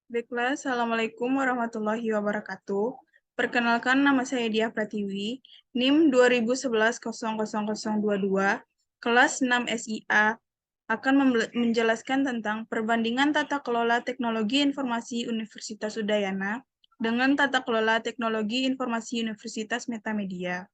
Baiklah, Assalamualaikum warahmatullahi wabarakatuh. Perkenalkan, nama saya Diah Pratiwi, NIM 2011-0022, kelas 6 SIA, akan menjelaskan tentang perbandingan tata kelola teknologi informasi Universitas Udayana dengan tata kelola teknologi informasi Universitas Metamedia.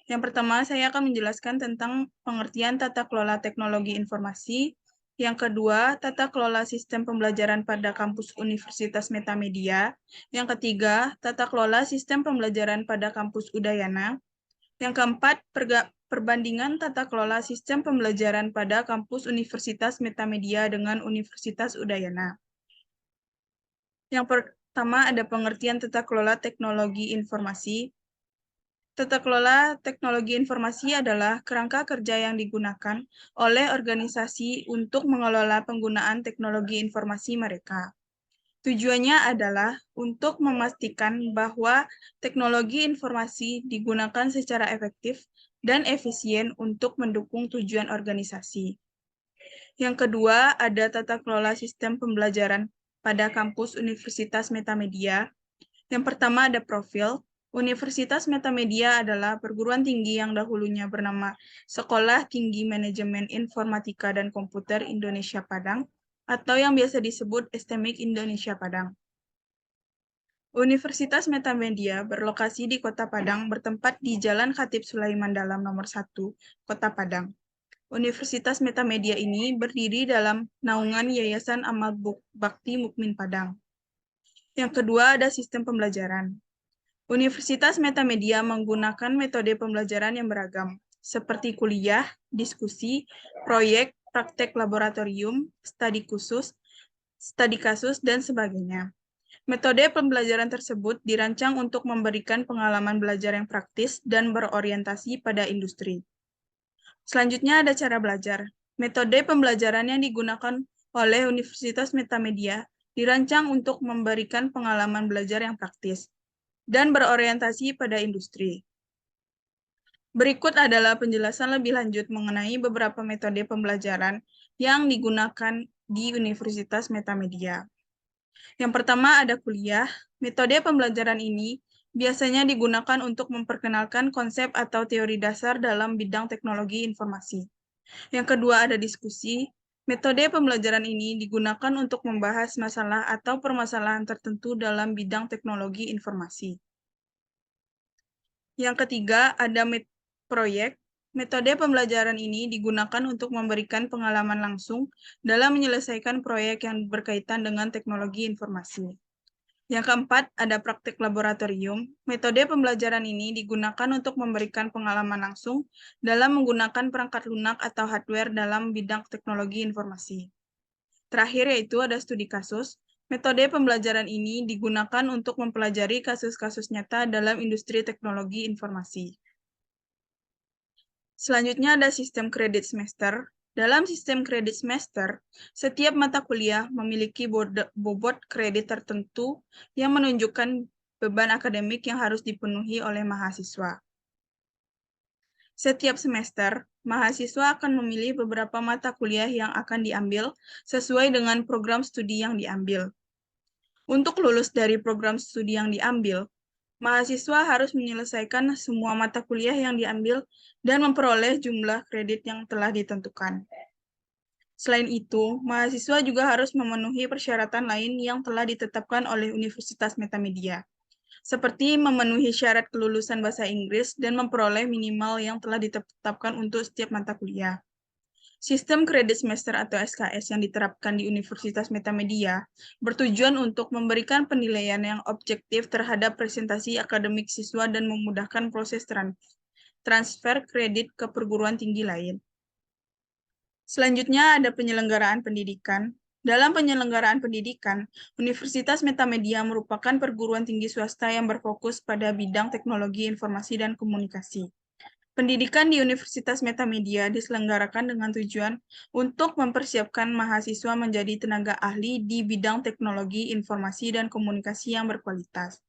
Yang pertama, saya akan menjelaskan tentang pengertian tata kelola teknologi informasi. Yang kedua, tata kelola sistem pembelajaran pada kampus Universitas Metamedia. Yang ketiga, tata kelola sistem pembelajaran pada kampus Udayana. Yang keempat, perbandingan tata kelola sistem pembelajaran pada kampus Universitas Metamedia dengan Universitas Udayana. Yang pertama, ada pengertian tata kelola teknologi informasi. Tata kelola teknologi informasi adalah kerangka kerja yang digunakan oleh organisasi untuk mengelola penggunaan teknologi informasi mereka. Tujuannya adalah untuk memastikan bahwa teknologi informasi digunakan secara efektif dan efisien untuk mendukung tujuan organisasi. Yang kedua, ada tata kelola sistem pembelajaran pada kampus Universitas Metamedia. Yang pertama ada profil. Universitas Metamedia adalah perguruan tinggi yang dahulunya bernama Sekolah Tinggi Manajemen Informatika dan Komputer Indonesia Padang, atau yang biasa disebut STMIK Indonesia Padang. Universitas Metamedia berlokasi di Kota Padang, bertempat di Jalan Khatib Sulaiman Dalam nomor 1, Kota Padang. Universitas Metamedia ini berdiri dalam naungan Yayasan Amal Bakti Mukmin Padang. Yang kedua ada sistem pembelajaran. Universitas Metamedia menggunakan metode pembelajaran yang beragam, seperti kuliah, diskusi, proyek, praktek laboratorium, studi kasus, dan sebagainya. Metode pembelajaran tersebut dirancang untuk memberikan pengalaman belajar yang praktis dan berorientasi pada industri. Selanjutnya ada cara belajar. Metode pembelajaran yang digunakan oleh Universitas Metamedia dirancang untuk memberikan pengalaman belajar yang praktis dan berorientasi pada industri. Berikut adalah penjelasan lebih lanjut mengenai beberapa metode pembelajaran yang digunakan di Universitas Metamedia. Yang pertama ada kuliah. Metode pembelajaran ini biasanya digunakan untuk memperkenalkan konsep atau teori dasar dalam bidang teknologi informasi. Yang kedua ada diskusi. Metode pembelajaran ini digunakan untuk membahas masalah atau permasalahan tertentu dalam bidang teknologi informasi. Yang ketiga, ada proyek. Metode pembelajaran ini digunakan untuk memberikan pengalaman langsung dalam menyelesaikan proyek yang berkaitan dengan teknologi informasi. Yang keempat, ada praktik laboratorium. Metode pembelajaran ini digunakan untuk memberikan pengalaman langsung dalam menggunakan perangkat lunak atau hardware dalam bidang teknologi informasi. Terakhir yaitu ada studi kasus. Metode pembelajaran ini digunakan untuk mempelajari kasus-kasus nyata dalam industri teknologi informasi. Selanjutnya ada sistem kredit semester. Dalam sistem kredit semester, setiap mata kuliah memiliki bobot kredit tertentu yang menunjukkan beban akademik yang harus dipenuhi oleh mahasiswa. Setiap semester, mahasiswa akan memilih beberapa mata kuliah yang akan diambil sesuai dengan program studi yang diambil. Untuk lulus dari program studi yang diambil, mahasiswa harus menyelesaikan semua mata kuliah yang diambil dan memperoleh jumlah kredit yang telah ditentukan. Selain itu, mahasiswa juga harus memenuhi persyaratan lain yang telah ditetapkan oleh Universitas Metamedia, seperti memenuhi syarat kelulusan bahasa Inggris dan memperoleh minimal yang telah ditetapkan untuk setiap mata kuliah. Sistem kredit semester atau SKS yang diterapkan di Universitas Metamedia bertujuan untuk memberikan penilaian yang objektif terhadap presentasi akademik siswa dan memudahkan proses transfer kredit ke perguruan tinggi lain. Selanjutnya ada penyelenggaraan pendidikan. Dalam penyelenggaraan pendidikan, Universitas Metamedia merupakan perguruan tinggi swasta yang berfokus pada bidang teknologi informasi dan komunikasi. Pendidikan di Universitas Metamedia diselenggarakan dengan tujuan untuk mempersiapkan mahasiswa menjadi tenaga ahli di bidang teknologi, informasi, dan komunikasi yang berkualitas.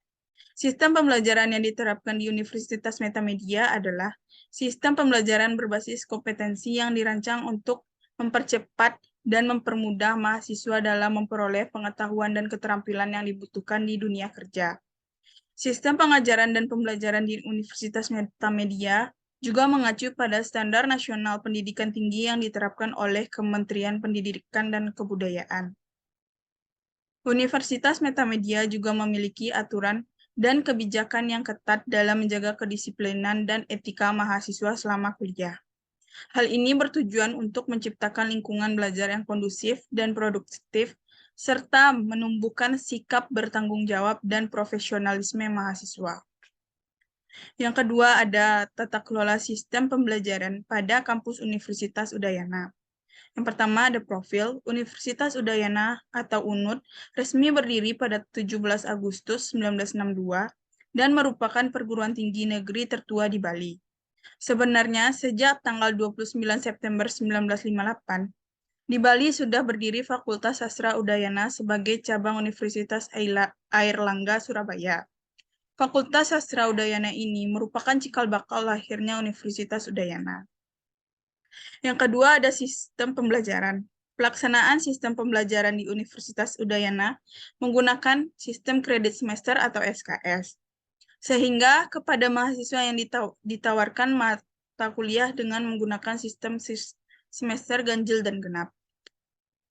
Sistem pembelajaran yang diterapkan di Universitas Metamedia adalah sistem pembelajaran berbasis kompetensi yang dirancang untuk mempercepat dan mempermudah mahasiswa dalam memperoleh pengetahuan dan keterampilan yang dibutuhkan di dunia kerja. Sistem pengajaran dan pembelajaran di Universitas Metamedia juga mengacu pada Standar Nasional Pendidikan Tinggi yang diterapkan oleh Kementerian Pendidikan dan Kebudayaan. Universitas Metamedia juga memiliki aturan dan kebijakan yang ketat dalam menjaga kedisiplinan dan etika mahasiswa selama kuliah. Hal ini bertujuan untuk menciptakan lingkungan belajar yang kondusif dan produktif, serta menumbuhkan sikap bertanggung jawab dan profesionalisme mahasiswa. Yang kedua ada tata kelola sistem pembelajaran pada kampus Universitas Udayana. Yang pertama ada profil. Universitas Udayana atau UNUD resmi berdiri pada 17 Agustus 1962 dan merupakan perguruan tinggi negeri tertua di Bali. Sebenarnya sejak tanggal 29 September 1958, di Bali sudah berdiri Fakultas Sastra Udayana sebagai cabang Universitas Airlangga Surabaya. Fakultas Sastra Udayana ini merupakan cikal bakal lahirnya Universitas Udayana. Yang kedua ada sistem pembelajaran. Pelaksanaan sistem pembelajaran di Universitas Udayana menggunakan sistem kredit semester atau SKS. Sehingga kepada mahasiswa yang ditawarkan mata kuliah dengan menggunakan sistem semester ganjil dan genap.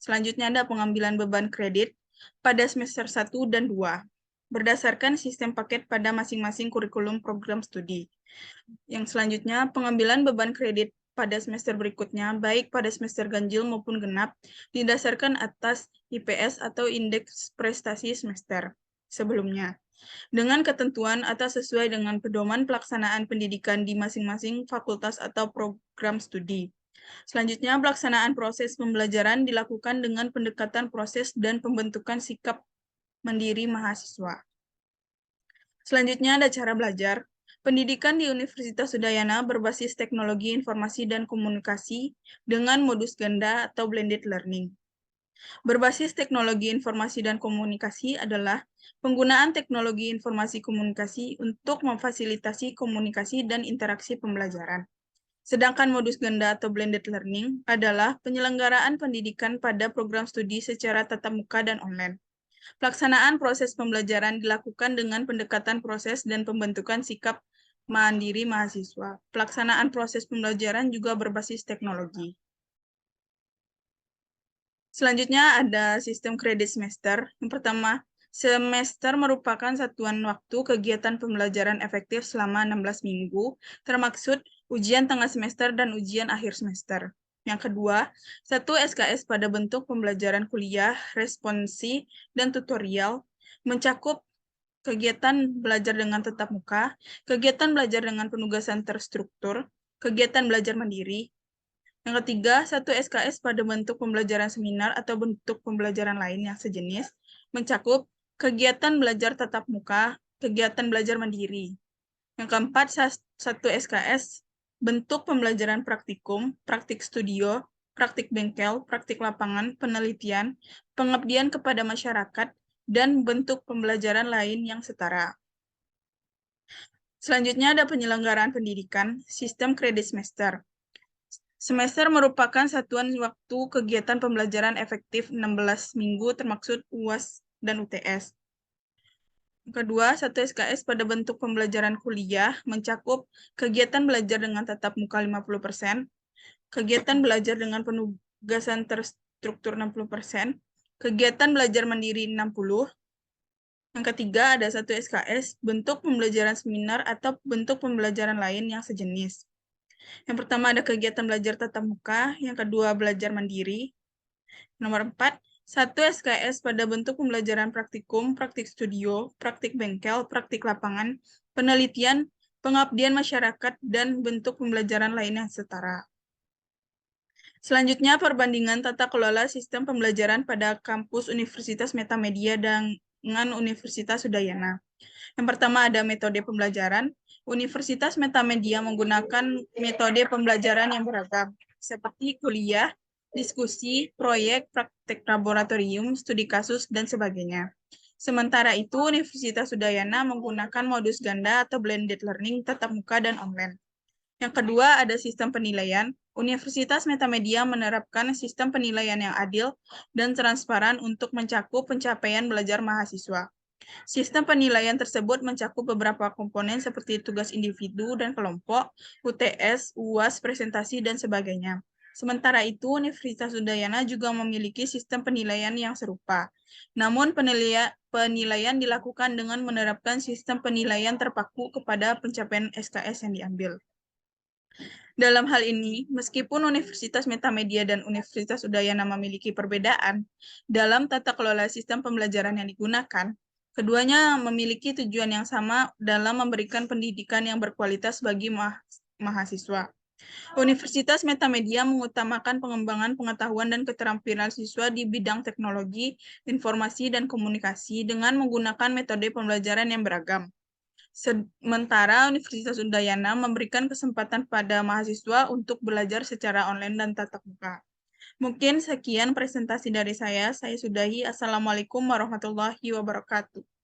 Selanjutnya ada pengambilan beban kredit pada semester 1 dan 2 berdasarkan sistem paket pada masing-masing kurikulum program studi. Yang selanjutnya, pengambilan beban kredit pada semester berikutnya, baik pada semester ganjil maupun genap, didasarkan atas IPS atau Indeks Prestasi Semester sebelumnya, dengan ketentuan atau sesuai dengan pedoman pelaksanaan pendidikan di masing-masing fakultas atau program studi. Selanjutnya, pelaksanaan proses pembelajaran dilakukan dengan pendekatan proses dan pembentukan sikap mandiri mahasiswa. Selanjutnya ada cara belajar. Pendidikan di Universitas Udayana berbasis teknologi informasi dan komunikasi dengan modus ganda atau blended learning. Berbasis teknologi informasi dan komunikasi adalah penggunaan teknologi informasi komunikasi untuk memfasilitasi komunikasi dan interaksi pembelajaran. Sedangkan modus ganda atau blended learning adalah penyelenggaraan pendidikan pada program studi secara tatap muka dan online. Pelaksanaan proses pembelajaran dilakukan dengan pendekatan proses dan pembentukan sikap mandiri mahasiswa. Pelaksanaan proses pembelajaran juga berbasis teknologi. Selanjutnya ada sistem kredit semester. Yang pertama, semester merupakan satuan waktu kegiatan pembelajaran efektif selama 16 minggu, termaksud ujian tengah semester dan ujian akhir semester. Yang kedua, 1 SKS pada bentuk pembelajaran kuliah, responsi, dan tutorial, mencakup kegiatan belajar dengan tatap muka, kegiatan belajar dengan penugasan terstruktur, kegiatan belajar mandiri. Yang ketiga, 1 SKS pada bentuk pembelajaran seminar atau bentuk pembelajaran lain yang sejenis, mencakup kegiatan belajar tatap muka, kegiatan belajar mandiri. Yang keempat, 1 SKS bentuk pembelajaran praktikum, praktik studio, praktik bengkel, praktik lapangan, penelitian, pengabdian kepada masyarakat, dan bentuk pembelajaran lain yang setara. Selanjutnya ada penyelenggaraan pendidikan, sistem kredit semester. Semester merupakan satuan waktu kegiatan pembelajaran efektif 16 minggu termaksud UAS dan UTS. Kedua, 1 SKS pada bentuk pembelajaran kuliah mencakup kegiatan belajar dengan tatap muka 50%, kegiatan belajar dengan penugasan terstruktur 60%, kegiatan belajar mandiri 60%. Yang ketiga, ada 1 SKS bentuk pembelajaran seminar atau bentuk pembelajaran lain yang sejenis. Yang pertama ada kegiatan belajar tatap muka, yang kedua belajar mandiri. Nomor 4, 1 SKS pada bentuk pembelajaran praktikum, praktik studio, praktik bengkel, praktik lapangan, penelitian, pengabdian masyarakat, dan bentuk pembelajaran lain yang setara. Selanjutnya, perbandingan tata kelola sistem pembelajaran pada kampus Universitas Metamedia dengan Universitas Udayana. Yang pertama ada metode pembelajaran. Universitas Metamedia menggunakan metode pembelajaran yang beragam, seperti kuliah, diskusi, proyek, praktek laboratorium, studi kasus, dan sebagainya. Sementara itu, Universitas Udayana menggunakan modus ganda atau blended learning tatap muka dan online. Yang kedua, ada sistem penilaian. Universitas Metamedia menerapkan sistem penilaian yang adil dan transparan untuk mencakup pencapaian belajar mahasiswa. Sistem penilaian tersebut mencakup beberapa komponen seperti tugas individu dan kelompok, UTS, UAS, presentasi, dan sebagainya. Sementara itu, Universitas Udayana juga memiliki sistem penilaian yang serupa. Namun, penilaian dilakukan dengan menerapkan sistem penilaian terpaku kepada pencapaian SKS yang diambil. Dalam hal ini, meskipun Universitas Metamedia dan Universitas Udayana memiliki perbedaan dalam tata kelola sistem pembelajaran yang digunakan, keduanya memiliki tujuan yang sama dalam memberikan pendidikan yang berkualitas bagi mahasiswa. Universitas Metamedia mengutamakan pengembangan pengetahuan dan keterampilan siswa di bidang teknologi, informasi, dan komunikasi dengan menggunakan metode pembelajaran yang beragam. Sementara Universitas Udayana memberikan kesempatan pada mahasiswa untuk belajar secara online dan tatap muka. Mungkin sekian presentasi dari saya. Saya sudahi. Assalamualaikum warahmatullahi wabarakatuh.